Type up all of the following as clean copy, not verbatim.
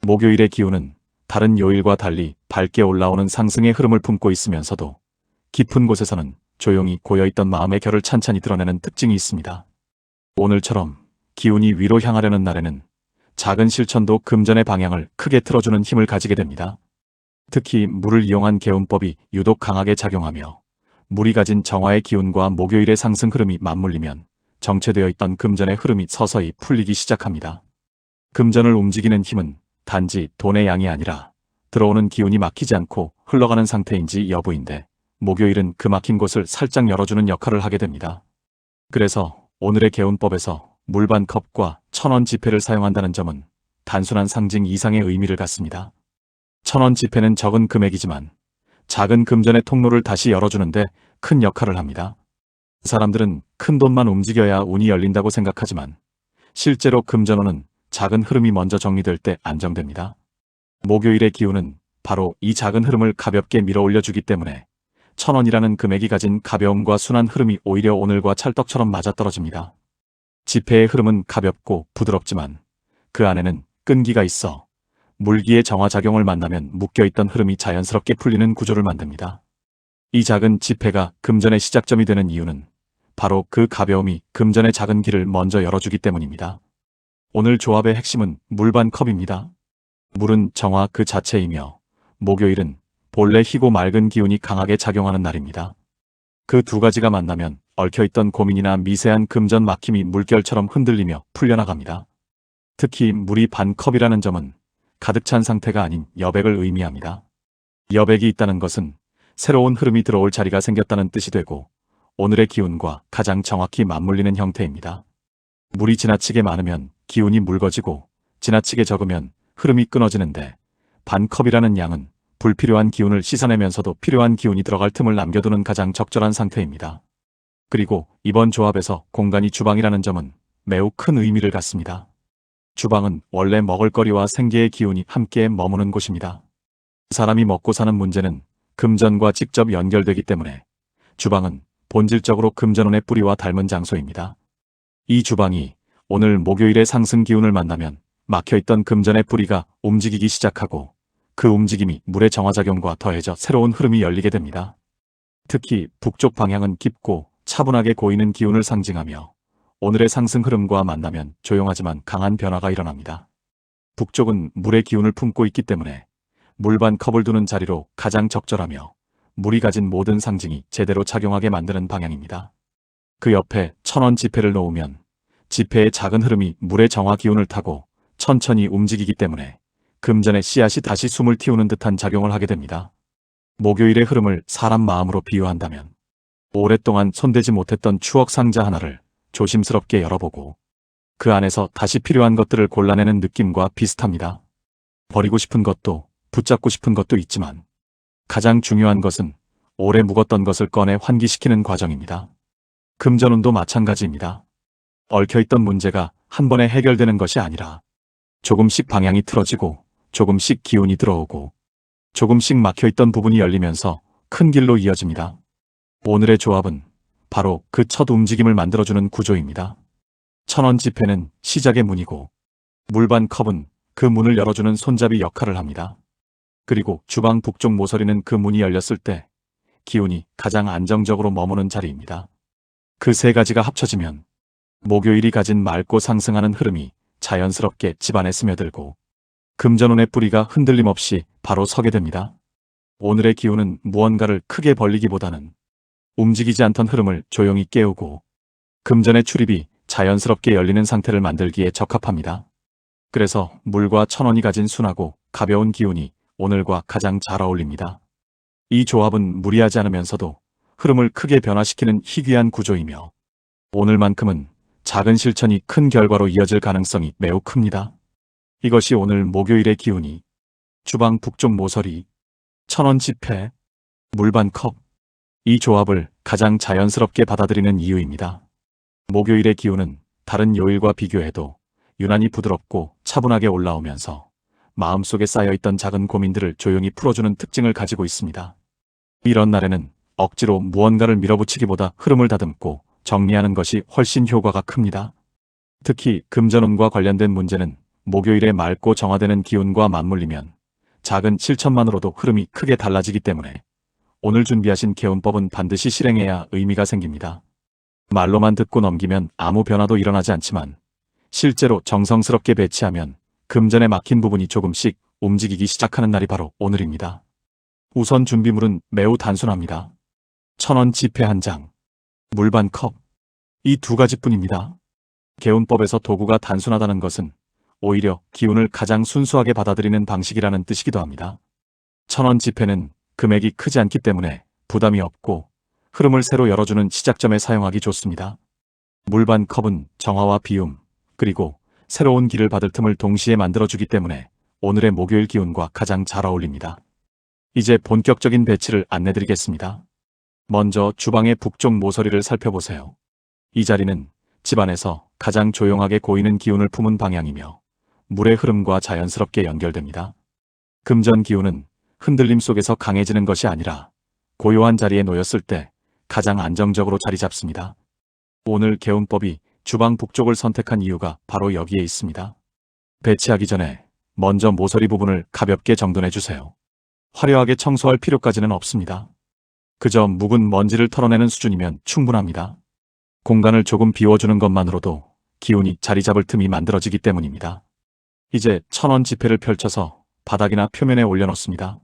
목요일의 기운은 다른 요일과 달리 밝게 올라오는 상승의 흐름을 품고 있으면서도 깊은 곳에서는 조용히 고여있던 마음의 결을 찬찬히 드러내는 특징이 있습니다. 오늘처럼 기운이 위로 향하려는 날에는 작은 실천도 금전의 방향을 크게 틀어주는 힘을 가지게 됩니다. 특히 물을 이용한 개운법이 유독 강하게 작용하며 물이 가진 정화의 기운과 목요일의 상승 흐름이 맞물리면 정체되어 있던 금전의 흐름이 서서히 풀리기 시작합니다. 금전을 움직이는 힘은 단지 돈의 양이 아니라 들어오는 기운이 막히지 않고 흘러가는 상태인지 여부인데, 목요일은 그 막힌 곳을 살짝 열어주는 역할을 하게 됩니다. 그래서 오늘의 개운법에서 물 반 컵과 1000원 지폐를 사용한다는 점은 단순한 상징 이상의 의미를 갖습니다. 1000원 지폐는 적은 금액이지만 작은 금전의 통로를 다시 열어주는데 큰 역할을 합니다. 사람들은 큰 돈만 움직여야 운이 열린다고 생각하지만 실제로 금전운은 작은 흐름이 먼저 정리될 때 안정됩니다. 목요일의 기운은 바로 이 작은 흐름을 가볍게 밀어 올려주기 때문에 1000원이라는 금액이 가진 가벼움과 순한 흐름이 오히려 오늘과 찰떡처럼 맞아떨어집니다. 지폐의 흐름은 가볍고 부드럽지만 그 안에는 끈기가 있어 물기의 정화작용을 만나면 묶여있던 흐름이 자연스럽게 풀리는 구조를 만듭니다. 이 작은 지폐가 금전의 시작점이 되는 이유는 바로 그 가벼움이 금전의 작은 길을 먼저 열어주기 때문입니다. 오늘 조합의 핵심은 물 반 컵입니다. 물은 정화 그 자체이며 목요일은 본래 희고 맑은 기운이 강하게 작용하는 날입니다. 그 두 가지가 만나면 얽혀있던 고민이나 미세한 금전 막힘이 물결처럼 흔들리며 풀려나갑니다. 특히 물이 반 컵이라는 점은 가득 찬 상태가 아닌 여백을 의미합니다. 여백이 있다는 것은 새로운 흐름이 들어올 자리가 생겼다는 뜻이 되고 오늘의 기운과 가장 정확히 맞물리는 형태입니다. 물이 지나치게 많으면 기운이 묽어지고 지나치게 적으면 흐름이 끊어지는데, 반 컵이라는 양은 불필요한 기운을 씻어내면서도 필요한 기운이 들어갈 틈을 남겨두는 가장 적절한 상태입니다. 그리고 이번 조합에서 공간이 주방이라는 점은 매우 큰 의미를 갖습니다. 주방은 원래 먹을거리와 생계의 기운이 함께 머무는 곳입니다. 사람이 먹고 사는 문제는 금전과 직접 연결되기 때문에 주방은 본질적으로 금전운의 뿌리와 닮은 장소입니다. 이 주방이 오늘 목요일의 상승 기운을 만나면 막혀있던 금전의 뿌리가 움직이기 시작하고 그 움직임이 물의 정화작용과 더해져 새로운 흐름이 열리게 됩니다. 특히 북쪽 방향은 깊고 차분하게 고이는 기운을 상징하며 오늘의 상승 흐름과 만나면 조용하지만 강한 변화가 일어납니다. 북쪽은 물의 기운을 품고 있기 때문에 물 반 컵을 두는 자리로 가장 적절하며 물이 가진 모든 상징이 제대로 작용하게 만드는 방향입니다. 그 옆에 1000원 지폐를 놓으면 지폐의 작은 흐름이 물의 정화 기운을 타고 천천히 움직이기 때문에 금전의 씨앗이 다시 숨을 틔우는 듯한 작용을 하게 됩니다. 목요일의 흐름을 사람 마음으로 비유한다면 오랫동안 손대지 못했던 추억 상자 하나를 조심스럽게 열어보고 그 안에서 다시 필요한 것들을 골라내는 느낌과 비슷합니다. 버리고 싶은 것도 붙잡고 싶은 것도 있지만 가장 중요한 것은 오래 묵었던 것을 꺼내 환기시키는 과정입니다. 금전운도 마찬가지입니다. 얽혀있던 문제가 한 번에 해결되는 것이 아니라 조금씩 방향이 틀어지고 조금씩 기운이 들어오고 조금씩 막혀있던 부분이 열리면서 큰 길로 이어집니다. 오늘의 조합은 바로 그 첫 움직임을 만들어주는 구조입니다. 1000원 지폐는 시작의 문이고 물 반 컵은 그 문을 열어주는 손잡이 역할을 합니다. 그리고 주방 북쪽 모서리는 그 문이 열렸을 때 기운이 가장 안정적으로 머무는 자리입니다. 그 세 가지가 합쳐지면 목요일이 가진 맑고 상승하는 흐름이 자연스럽게 집안에 스며들고 금전운의 뿌리가 흔들림 없이 바로 서게 됩니다. 오늘의 기운은 무언가를 크게 벌리기보다는 움직이지 않던 흐름을 조용히 깨우고 금전의 출입이 자연스럽게 열리는 상태를 만들기에 적합합니다. 그래서 물과 1000원이 가진 순하고 가벼운 기운이 오늘과 가장 잘 어울립니다. 이 조합은 무리하지 않으면서도 흐름을 크게 변화시키는 희귀한 구조이며 오늘만큼은 작은 실천이 큰 결과로 이어질 가능성이 매우 큽니다. 이것이 오늘 목요일의 기운이 주방 북쪽 모서리, 1000원 지폐, 물 반 컵, 이 조합을 가장 자연스럽게 받아들이는 이유입니다. 목요일의 기운은 다른 요일과 비교해도 유난히 부드럽고 차분하게 올라오면서 마음속에 쌓여있던 작은 고민들을 조용히 풀어주는 특징을 가지고 있습니다. 이런 날에는 억지로 무언가를 밀어붙이기보다 흐름을 다듬고 정리하는 것이 훨씬 효과가 큽니다. 특히 금전운과 관련된 문제는 목요일에 맑고 정화되는 기운과 맞물리면 작은 실천만으로도 흐름이 크게 달라지기 때문에 오늘 준비하신 개운법은 반드시 실행해야 의미가 생깁니다. 말로만 듣고 넘기면 아무 변화도 일어나지 않지만 실제로 정성스럽게 배치하면 금전에 막힌 부분이 조금씩 움직이기 시작하는 날이 바로 오늘입니다. 우선 준비물은 매우 단순합니다. 1,000원 지폐 한 장, 물 반 컵, 이 두 가지뿐입니다. 개운법에서 도구가 단순하다는 것은 오히려 기운을 가장 순수하게 받아들이는 방식이라는 뜻이기도 합니다. 1,000원 지폐는 금액이 크지 않기 때문에 부담이 없고 흐름을 새로 열어주는 시작점에 사용하기 좋습니다. 물 반 컵은 정화와 비움, 그리고 새로운 길을 받을 틈을 동시에 만들어주기 때문에 오늘의 목요일 기운과 가장 잘 어울립니다. 이제 본격적인 배치를 안내드리겠습니다. 먼저 주방의 북쪽 모서리를 살펴보세요. 이 자리는 집안에서 가장 조용하게 고이는 기운을 품은 방향이며 물의 흐름과 자연스럽게 연결됩니다. 금전 기운은 흔들림 속에서 강해지는 것이 아니라 고요한 자리에 놓였을 때 가장 안정적으로 자리 잡습니다. 오늘 개운법이 주방 북쪽을 선택한 이유가 바로 여기에 있습니다. 배치하기 전에 먼저 모서리 부분을 가볍게 정돈해 주세요. 화려하게 청소할 필요까지는 없습니다. 그저 묵은 먼지를 털어내는 수준이면 충분합니다. 공간을 조금 비워주는 것만으로도 기운이 자리 잡을 틈이 만들어지기 때문입니다. 이제 1,000원 지폐를 펼쳐서 바닥이나 표면에 올려놓습니다.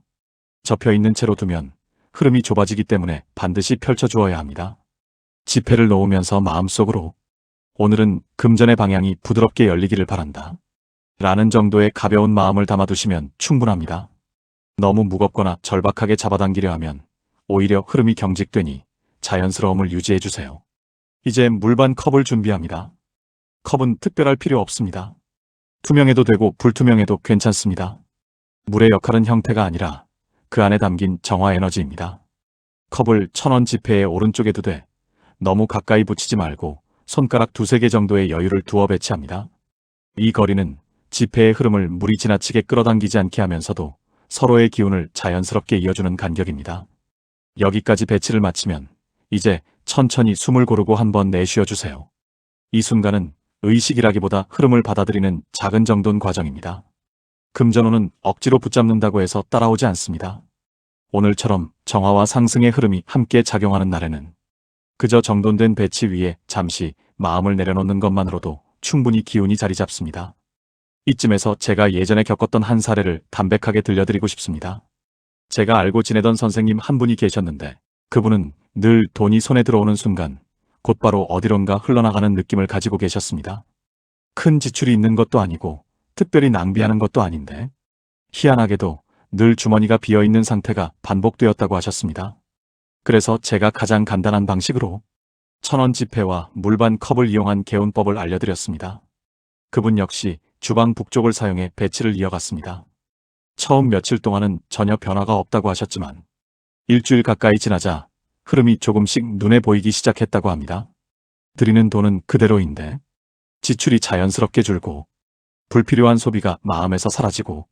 접혀있는 채로 두면 흐름이 좁아지기 때문에 반드시 펼쳐주어야 합니다. 지폐를 놓으면서 마음속으로 오늘은 금전의 방향이 부드럽게 열리기를 바란다 라는 정도의 가벼운 마음을 담아두시면 충분합니다. 너무 무겁거나 절박하게 잡아당기려 하면 오히려 흐름이 경직되니 자연스러움을 유지해주세요. 이제 물 반 컵을 준비합니다. 컵은 특별할 필요 없습니다. 투명해도 되고 불투명해도 괜찮습니다. 물의 역할은 형태가 아니라 그 안에 담긴 정화 에너지입니다. 컵을 1,000원 지폐의 오른쪽에 두되 너무 가까이 붙이지 말고 손가락 2-3개 정도의 여유를 두어 배치합니다. 이 거리는 지폐의 흐름을 물이 지나치게 끌어당기지 않게 하면서도 서로의 기운을 자연스럽게 이어주는 간격입니다. 여기까지 배치를 마치면 이제 천천히 숨을 고르고 한번 내쉬어주세요. 이 순간은 의식이라기보다 흐름을 받아들이는 작은 정돈 과정입니다. 금전운은 억지로 붙잡는다고 해서 따라오지 않습니다. 오늘처럼 정화와 상승의 흐름이 함께 작용하는 날에는 그저 정돈된 배치 위에 잠시 마음을 내려놓는 것만으로도 충분히 기운이 자리 잡습니다. 이쯤에서 제가 예전에 겪었던 한 사례를 담백하게 들려드리고 싶습니다. 제가 알고 지내던 선생님 한 분이 계셨는데 그분은 늘 돈이 손에 들어오는 순간 곧바로 어디론가 흘러나가는 느낌을 가지고 계셨습니다. 큰 지출이 있는 것도 아니고 특별히 낭비하는 것도 아닌데 희한하게도 늘 주머니가 비어있는 상태가 반복되었다고 하셨습니다. 그래서 제가 가장 간단한 방식으로 1,000원 지폐와 물 반 컵을 이용한 개운법을 알려드렸습니다. 그분 역시 주방 북쪽을 사용해 배치를 이어갔습니다. 처음 며칠 동안은 전혀 변화가 없다고 하셨지만 일주일 가까이 지나자 흐름이 조금씩 눈에 보이기 시작했다고 합니다. 드리는 돈은 그대로인데 지출이 자연스럽게 줄고 불필요한 소비가 마음에서 사라지고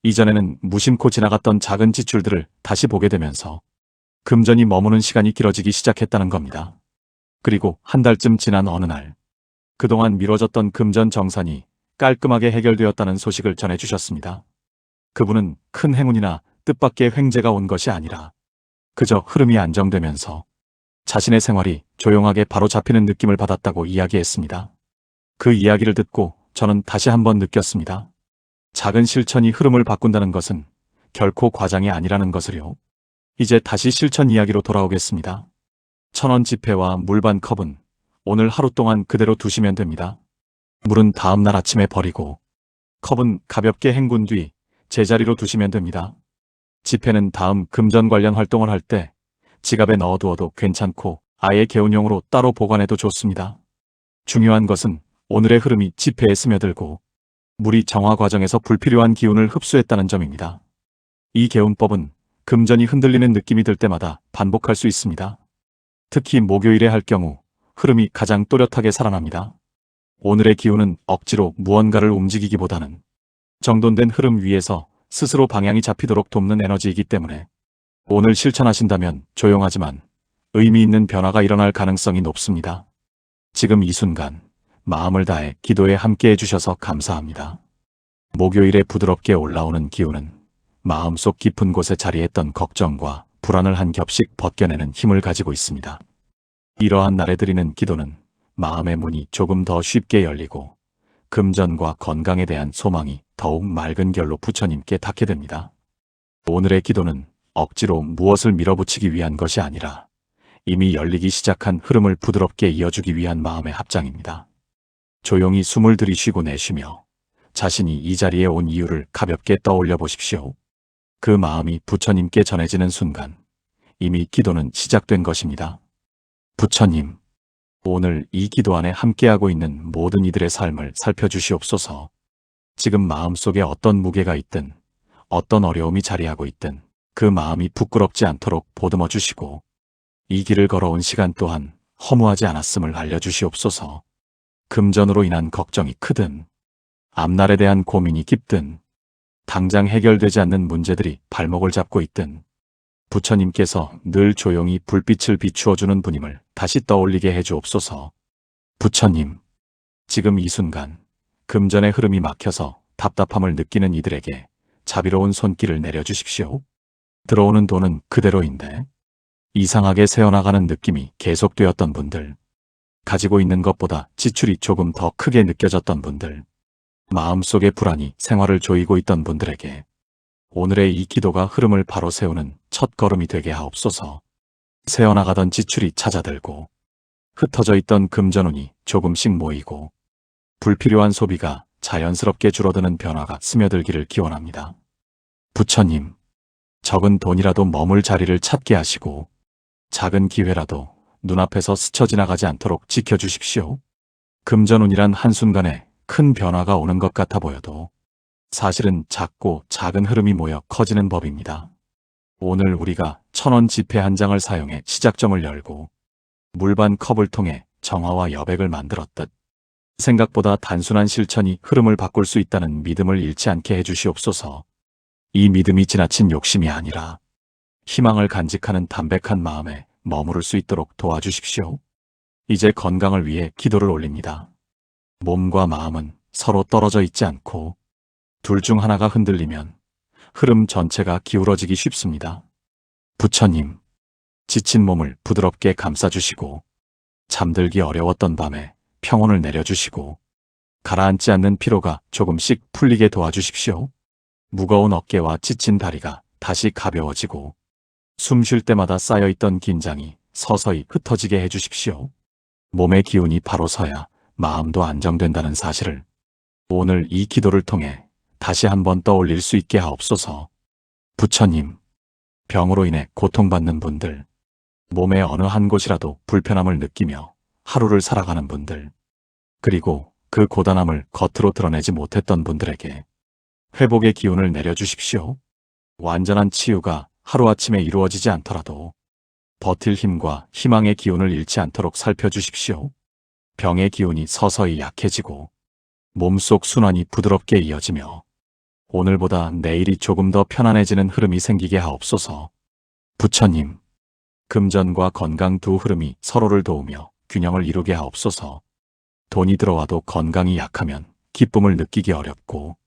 이전에는 무심코 지나갔던 작은 지출들을 다시 보게 되면서 금전이 머무는 시간이 길어지기 시작했다는 겁니다. 그리고 한 달쯤 지난 어느 날 그동안 미뤄졌던 금전 정산이 깔끔하게 해결되었다는 소식을 전해주셨습니다. 그분은 큰 행운이나 뜻밖의 횡재가 온 것이 아니라 그저 흐름이 안정되면서 자신의 생활이 조용하게 바로 잡히는 느낌을 받았다고 이야기했습니다. 그 이야기를 듣고 저는 다시 한번 느꼈습니다. 작은 실천이 흐름을 바꾼다는 것은 결코 과장이 아니라는 것을요. 이제 다시 실천 이야기로 돌아오겠습니다. 1,000원 지폐와 물 반 컵은 오늘 하루 동안 그대로 두시면 됩니다. 물은 다음 날 아침에 버리고 컵은 가볍게 헹군 뒤 제자리로 두시면 됩니다. 지폐는 다음 금전 관련 활동을 할 때 지갑에 넣어두어도 괜찮고 아예 개운용으로 따로 보관해도 좋습니다. 중요한 것은 오늘의 흐름이 지폐에 스며들고 물이 정화 과정에서 불필요한 기운을 흡수했다는 점입니다. 이 개운법은 금전이 흔들리는 느낌이 들 때마다 반복할 수 있습니다. 특히 목요일에 할 경우 흐름이 가장 또렷하게 살아납니다. 오늘의 기운은 억지로 무언가를 움직이기보다는 정돈된 흐름 위에서 스스로 방향이 잡히도록 돕는 에너지이기 때문에 오늘 실천하신다면 조용하지만 의미 있는 변화가 일어날 가능성이 높습니다. 지금 이 순간 마음을 다해 기도에 함께 해주셔서 감사합니다. 목요일에 부드럽게 올라오는 기운은 마음속 깊은 곳에 자리했던 걱정과 불안을 한 겹씩 벗겨내는 힘을 가지고 있습니다. 이러한 날에 드리는 기도는 마음의 문이 조금 더 쉽게 열리고 금전과 건강에 대한 소망이 더욱 맑은 결로 부처님께 닿게 됩니다. 오늘의 기도는 억지로 무엇을 밀어붙이기 위한 것이 아니라 이미 열리기 시작한 흐름을 부드럽게 이어주기 위한 마음의 합장입니다. 조용히 숨을 들이쉬고 내쉬며 자신이 이 자리에 온 이유를 가볍게 떠올려 보십시오. 그 마음이 부처님께 전해지는 순간 이미 기도는 시작된 것입니다. 부처님, 오늘 이 기도 안에 함께하고 있는 모든 이들의 삶을 살펴주시옵소서. 지금 마음속에 어떤 무게가 있든 어떤 어려움이 자리하고 있든 그 마음이 부끄럽지 않도록 보듬어 주시고 이 길을 걸어온 시간 또한 허무하지 않았음을 알려주시옵소서. 금전으로 인한 걱정이 크든 앞날에 대한 고민이 깊든 당장 해결되지 않는 문제들이 발목을 잡고 있든 부처님께서 늘 조용히 불빛을 비추어주는 분임을 다시 떠올리게 해주옵소서. 부처님, 지금 이 순간 금전의 흐름이 막혀서 답답함을 느끼는 이들에게 자비로운 손길을 내려주십시오. 들어오는 돈은 그대로인데 이상하게 새어나가는 느낌이 계속되었던 분들, 가지고 있는 것보다 지출이 조금 더 크게 느껴졌던 분들, 마음속의 불안이 생활을 조이고 있던 분들에게 오늘의 이 기도가 흐름을 바로 세우는 첫 걸음이 되게 하옵소서. 새어나가던 지출이 찾아들고 흩어져 있던 금전운이 조금씩 모이고 불필요한 소비가 자연스럽게 줄어드는 변화가 스며들기를 기원합니다. 부처님, 적은 돈이라도 머물 자리를 찾게 하시고 작은 기회라도 눈앞에서 스쳐 지나가지 않도록 지켜주십시오. 금전운이란 한순간에 큰 변화가 오는 것 같아 보여도 사실은 작고 작은 흐름이 모여 커지는 법입니다. 오늘 우리가 1,000원 지폐 한 장을 사용해 시작점을 열고 물반 컵을 통해 정화와 여백을 만들었듯 생각보다 단순한 실천이 흐름을 바꿀 수 있다는 믿음을 잃지 않게 해주시옵소서. 이 믿음이 지나친 욕심이 아니라 희망을 간직하는 담백한 마음에 머무를 수 있도록 도와주십시오. 이제 건강을 위해 기도를 올립니다. 몸과 마음은 서로 떨어져 있지 않고 둘 중 하나가 흔들리면 흐름 전체가 기울어지기 쉽습니다. 부처님, 지친 몸을 부드럽게 감싸주시고 잠들기 어려웠던 밤에 평온을 내려주시고 가라앉지 않는 피로가 조금씩 풀리게 도와주십시오. 무거운 어깨와 지친 다리가 다시 가벼워지고 숨 쉴 때마다 쌓여있던 긴장이 서서히 흩어지게 해주십시오. 몸의 기운이 바로 서야 마음도 안정된다는 사실을 오늘 이 기도를 통해 다시 한번 떠올릴 수 있게 하옵소서. 부처님, 병으로 인해 고통받는 분들, 몸의 어느 한 곳이라도 불편함을 느끼며 하루를 살아가는 분들, 그리고 그 고단함을 겉으로 드러내지 못했던 분들에게 회복의 기운을 내려주십시오. 완전한 치유가 하루아침에 이루어지지 않더라도 버틸 힘과 희망의 기운을 잃지 않도록 살펴주십시오. 병의 기운이 서서히 약해지고 몸속 순환이 부드럽게 이어지며 오늘보다 내일이 조금 더 편안해지는 흐름이 생기게 하옵소서. 부처님, 금전과 건강 두 흐름이 서로를 도우며 균형을 이루게 하옵소서. 돈이 들어와도 건강이 약하면 기쁨을 느끼기 어렵고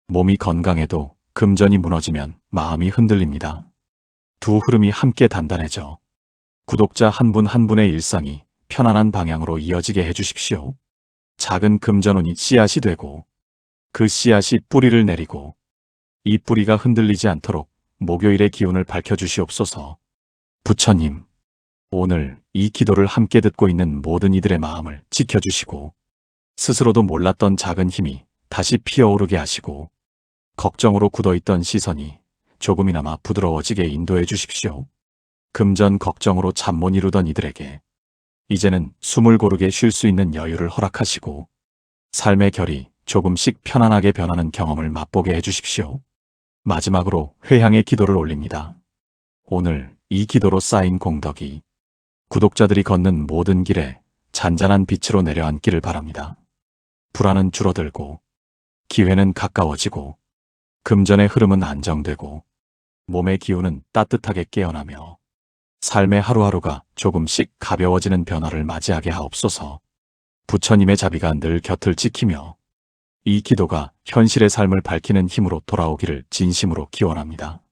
몸이 건강해도 금전이 무너지면 마음이 흔들립니다. 두 흐름이 함께 단단해져 구독자 한 분 한 분의 일상이 편안한 방향으로 이어지게 해주십시오. 작은 금전운이 씨앗이 되고 그 씨앗이 뿌리를 내리고 이 뿌리가 흔들리지 않도록 목요일의 기운을 밝혀주시옵소서. 부처님, 오늘 이 기도를 함께 듣고 있는 모든 이들의 마음을 지켜주시고 스스로도 몰랐던 작은 힘이 다시 피어오르게 하시고 걱정으로 굳어있던 시선이 조금이나마 부드러워지게 인도해 주십시오. 금전 걱정으로 잠 못 이루던 이들에게 이제는 숨을 고르게 쉴 수 있는 여유를 허락하시고 삶의 결이 조금씩 편안하게 변하는 경험을 맛보게 해주십시오. 마지막으로 회향의 기도를 올립니다. 오늘 이 기도로 쌓인 공덕이 구독자들이 걷는 모든 길에 잔잔한 빛으로 내려앉기를 바랍니다. 불안은 줄어들고 기회는 가까워지고 금전의 흐름은 안정되고 몸의 기운은 따뜻하게 깨어나며 삶의 하루하루가 조금씩 가벼워지는 변화를 맞이하게 하옵소서. 부처님의 자비가 늘 곁을 지키며 이 기도가 현실의 삶을 밝히는 힘으로 돌아오기를 진심으로 기원합니다.